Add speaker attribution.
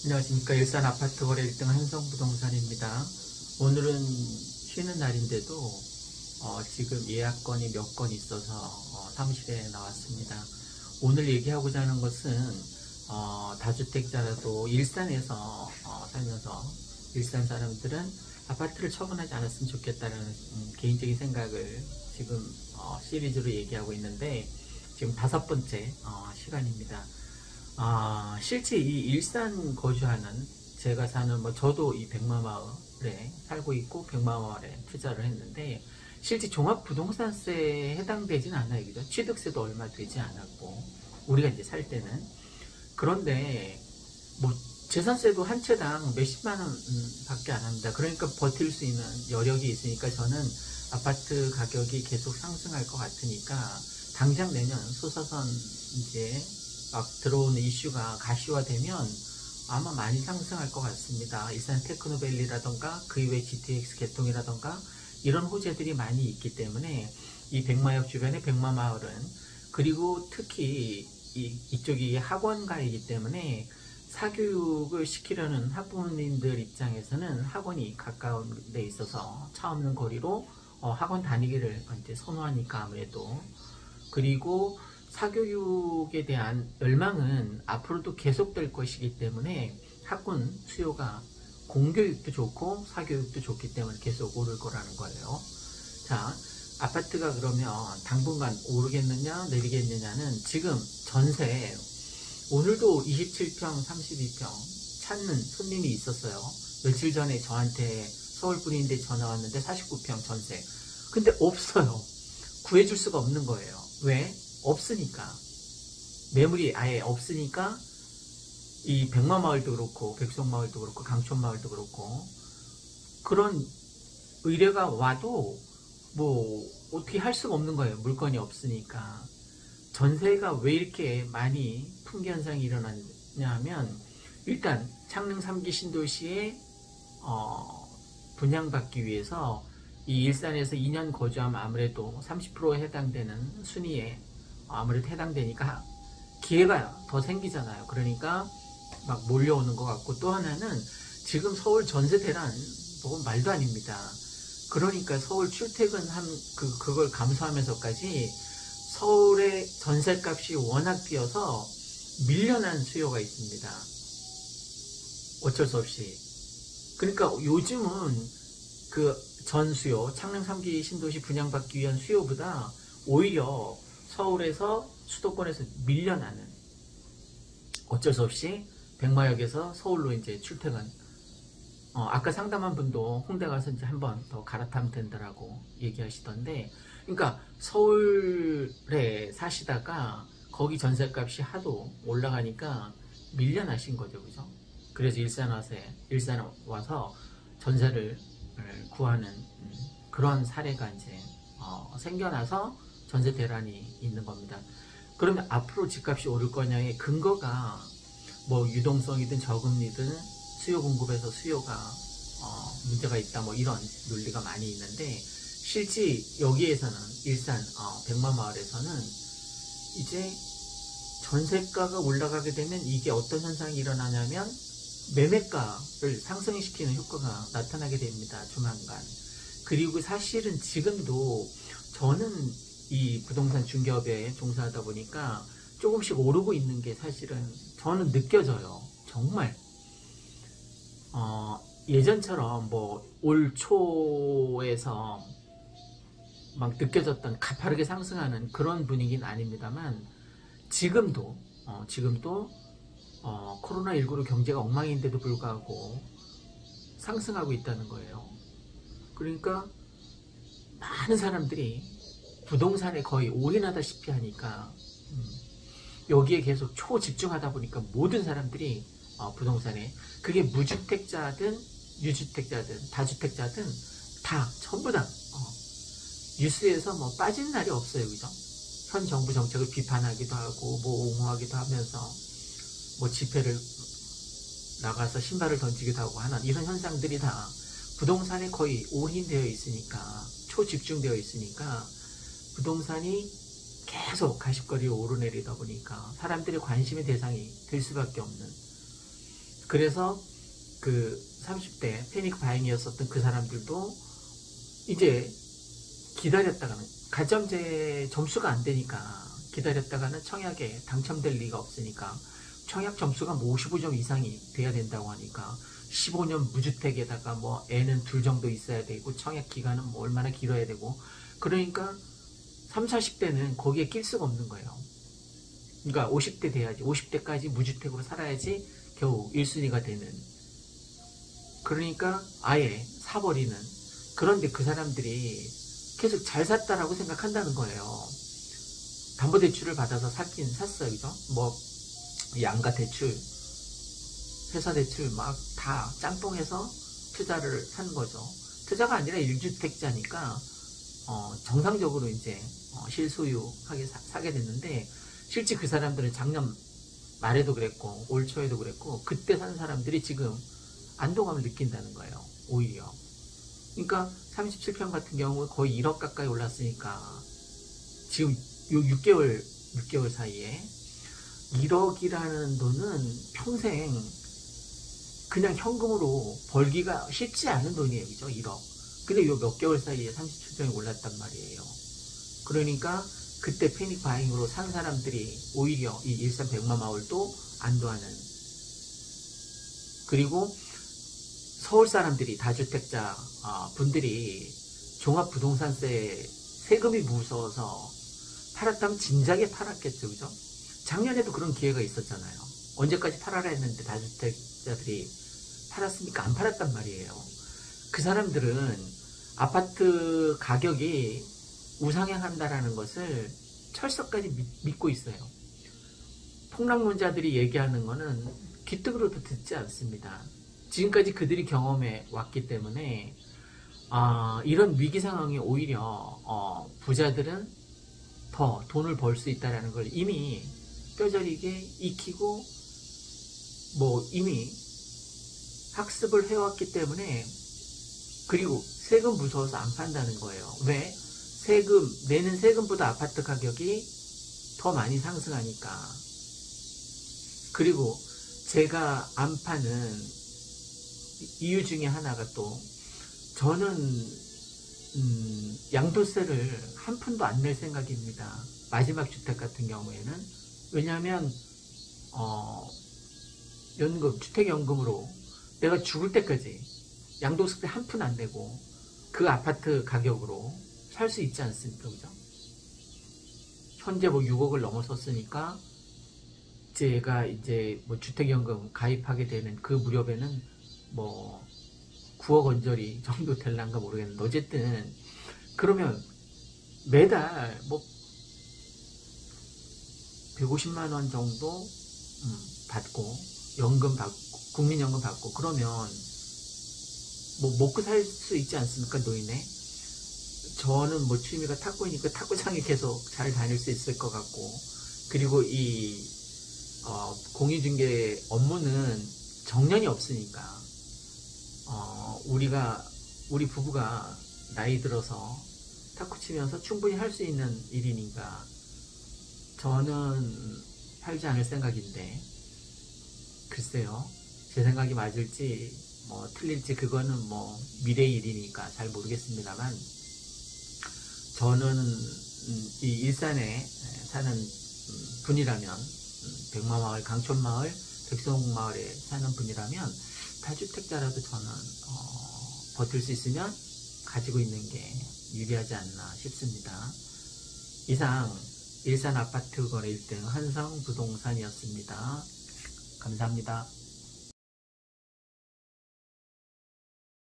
Speaker 1: 안녕하십니까. 일산 아파트 거래 1등 한성부동산입니다. 오늘은 쉬는 날인데도 지금 예약건이 몇 건 있어서 사무실에 나왔습니다. 오늘 얘기하고자 하는 것은 다주택자라도 일산에서 살면서 일산 사람들은 아파트를 처분하지 않았으면 좋겠다는 개인적인 생각을 지금 시리즈로 얘기하고 있는데, 지금 5번째 시간입니다. 실제 이 일산 거주하는, 제가 사는 저도 이 백마마을에 살고 있고 백마마을에 투자를 했는데, 실제 종합부동산세에 해당되진 않아요. 그죠? 취득세도 얼마 되지 않았고, 우리가 이제 살 때는. 그런데 재산세도 한 채당 몇십만 원 밖에 안 합니다. 그러니까 버틸 수 있는 여력이 있으니까, 저는 아파트 가격이 계속 상승할 것 같으니까 당장 내년 소사선 이제 막 들어오는 이슈가 가시화되면 아마 많이 상승할 것 같습니다. 일산 테크노밸리라던가 그 이외 GTX 개통이라던가 이런 호재들이 많이 있기 때문에, 이 백마역 주변의 백마마을은, 그리고 특히 이쪽이 학원가이기 때문에 사교육을 시키려는 학부모님들 입장에서는 학원이 가까운 데 있어서 차 없는 거리로 학원 다니기를 이제 선호하니까, 아무래도. 그리고 사교육에 대한 열망은 앞으로도 계속될 것이기 때문에 학군 수요가, 공교육도 좋고 사교육도 좋기 때문에 계속 오를 거라는 거예요. 자, 아파트가 그러면 당분간 오르겠느냐 내리겠느냐는, 지금 전세, 오늘도 27평 32평 찾는 손님이 있었어요. 며칠 전에 저한테 서울 분인데 전화 왔는데 49평 전세. 근데 없어요. 구해줄 수가 없는 거예요. 왜? 없으니까. 매물이 아예 없으니까. 이 백마마을도 그렇고 백석마을도 그렇고 강촌마을도 그렇고, 그런 의뢰가 와도 어떻게 할 수가 없는 거예요. 물건이 없으니까. 전세가 왜 이렇게 많이 품귀 현상이 일어났냐 하면, 일단 창릉 3기 신도시에 분양받기 위해서 이 일산에서 2년 거주하면 아무래도 30%에 해당되는 순위에 아무래도 해당되니까 기회가 더 생기잖아요. 그러니까 막 몰려오는 것 같고, 또 하나는 지금 서울 전세 대란 말도 아닙니다. 그러니까 서울 출퇴근한 그걸 감수하면서까지 서울의 전셋값이 워낙 뛰어서 밀려난 수요가 있습니다. 어쩔 수 없이. 그러니까 요즘은 그 전수요, 창릉 3기 신도시 분양받기 위한 수요보다 오히려 서울에서, 수도권에서 밀려나는, 어쩔 수 없이 백마역에서 서울로 이제 출퇴근. 아까 상담한 분도 홍대 가서 이제 한 번 더 갈아타면 된다라고 얘기하시던데, 그러니까 서울에 사시다가 거기 전셋값이 하도 올라가니까 밀려나신 거죠. 그죠? 그래서 일산 와서 전세를 구하는 그런 사례가 이제 생겨나서 전세 대란이 있는 겁니다. 그러면 앞으로 집값이 오를 거냐의 근거가 유동성이든 저금리든 수요 공급에서 수요가 문제가 있다, 이런 논리가 많이 있는데, 실제 여기에서는 일산 백마마을에서는 이제 전세가가 올라가게 되면 이게 어떤 현상이 일어나냐면, 매매가를 상승시키는 효과가 나타나게 됩니다. 조만간. 그리고 사실은 지금도 저는 이 부동산 중개업에 종사하다 보니까 조금씩 오르고 있는 게 사실은 저는 느껴져요. 정말 예전처럼 올 초에서 막 느껴졌던 가파르게 상승하는 그런 분위기는 아닙니다만, 지금도 코로나19로 경제가 엉망인데도 불구하고 상승하고 있다는 거예요. 그러니까 많은 사람들이 부동산에 거의 올인하다시피 하니까, 여기에 계속 초집중하다 보니까 모든 사람들이 부동산에, 그게 무주택자든 유주택자든 다주택자든 다 전부 다 뉴스에서 빠진 날이 없어요. 그죠? 현 정부 정책을 비판하기도 하고 옹호하기도 하면서 집회를 나가서 신발을 던지기도 하고 하는 이런 현상들이 다 부동산에 거의 올인되어 있으니까, 초집중되어 있으니까 부동산이 계속 가십거리 오르내리다 보니까 사람들의 관심의 대상이 될 수밖에 없는, 그래서 그 30대 패닉 바잉이었었던 그 사람들도 이제 기다렸다가는 가점제 점수가 안 되니까 기다렸다가는 청약에 당첨될 리가 없으니까 청약 점수가 뭐 55점 이상이 돼야 된다고 하니까 15년 무주택에다가 뭐 애는 둘 정도 있어야 되고 청약 기간은 뭐 얼마나 길어야 되고 그러니까 30, 40대는 거기에 낄 수가 없는 거예요. 그러니까 50대 돼야지 50대까지 무주택으로 살아야지 겨우 1순위가 되는 그러니까 아예 사버리는 그런데 그 사람들이 계속 잘 샀다라고 생각한다는 거예요. 담보대출을 받아서 샀긴 샀어요. 그죠? 뭐 양가 대출 회사 대출 막 다 짬뽕해서 투자를 한 거죠. 투자가 아니라 1주택자니까 정상적으로 이제 실소유하게 사게 됐는데 실제 그 사람들은 작년 말에도 그랬고 올 초에도 그랬고 그때 산 사람들이 지금 안도감을 느낀다는 거예요. 오히려. 그러니까 37평 같은 경우 거의 1억 가까이 올랐으니까 지금 요 6개월 사이에 1억이라는 돈은 평생 그냥 현금으로 벌기가 쉽지 않은 돈이에요. 그죠? 1억. 근데 요 몇 개월 사이에 37평이 올랐단 말이에요. 그러니까 그때 패닉 바잉으로 산 사람들이 오히려 이 일산 백마마을도 안도하는 그리고 서울 사람들이 다주택자 분들이 종합부동산세 세금이 무서워서 팔았다면 진작에 팔았겠죠. 그죠? 작년에도 그런 기회가 있었잖아요. 언제까지 팔아라 했는데 다주택자들이 팔았습니까? 안 팔았단 말이에요. 그 사람들은 아파트 가격이 우상향한다라는 것을 철석까지 믿고 있어요. 폭락론자들이 얘기하는 거는 귀뜨기로도 듣지 않습니다. 지금까지 그들이 경험해 왔기 때문에 이런 위기 상황이 오히려 부자들은 더 돈을 벌 수 있다는 걸 이미 뼈저리게 익히고 뭐 이미 학습을 해왔기 때문에 그리고 세금 무서워서 안 판다는 거예요. 왜? 내는 세금보다 아파트 가격이 더 많이 상승하니까. 그리고 제가 안 파는 이유 중에 하나가 또 저는 양도세를 한 푼도 안 낼 생각입니다. 마지막 주택 같은 경우에는. 왜냐하면 연금, 주택연금으로 내가 죽을 때까지 양도세 한 푼 안 내고 그 아파트 가격으로 살 수 있지 않습니까? 그죠? 현재 뭐 6억을 넘어섰으니까 제가 이제 뭐 주택연금 가입하게 되는 그 무렵에는 뭐 9억 언저리 정도 될란가 모르겠는데 어쨌든 그러면 매달 뭐 150만 원 정도 받고 연금 받고 국민연금 받고 그러면 뭐 먹고 살 수 있지 않습니까? 노인에. 저는 뭐 취미가 탁구이니까 탁구장에 계속 잘 다닐 수 있을 것 같고 그리고 이 공인중개 업무는 정년이 없으니까 우리 부부가 나이 들어서 탁구 치면서 충분히 할 수 있는 일이니까 저는 팔지 않을 생각인데 글쎄요. 제 생각이 맞을지 뭐 틀릴지 그거는 뭐 미래의 일이니까 잘 모르겠습니다만 저는 이 일산에 사는 분이라면 백마마을, 강촌마을, 백성마을에 사는 분이라면 다주택자라도 저는 버틸 수 있으면 가지고 있는 게 유리하지 않나 싶습니다. 이상 일산 아파트 거래 1등 한성부동산이었습니다. 감사합니다.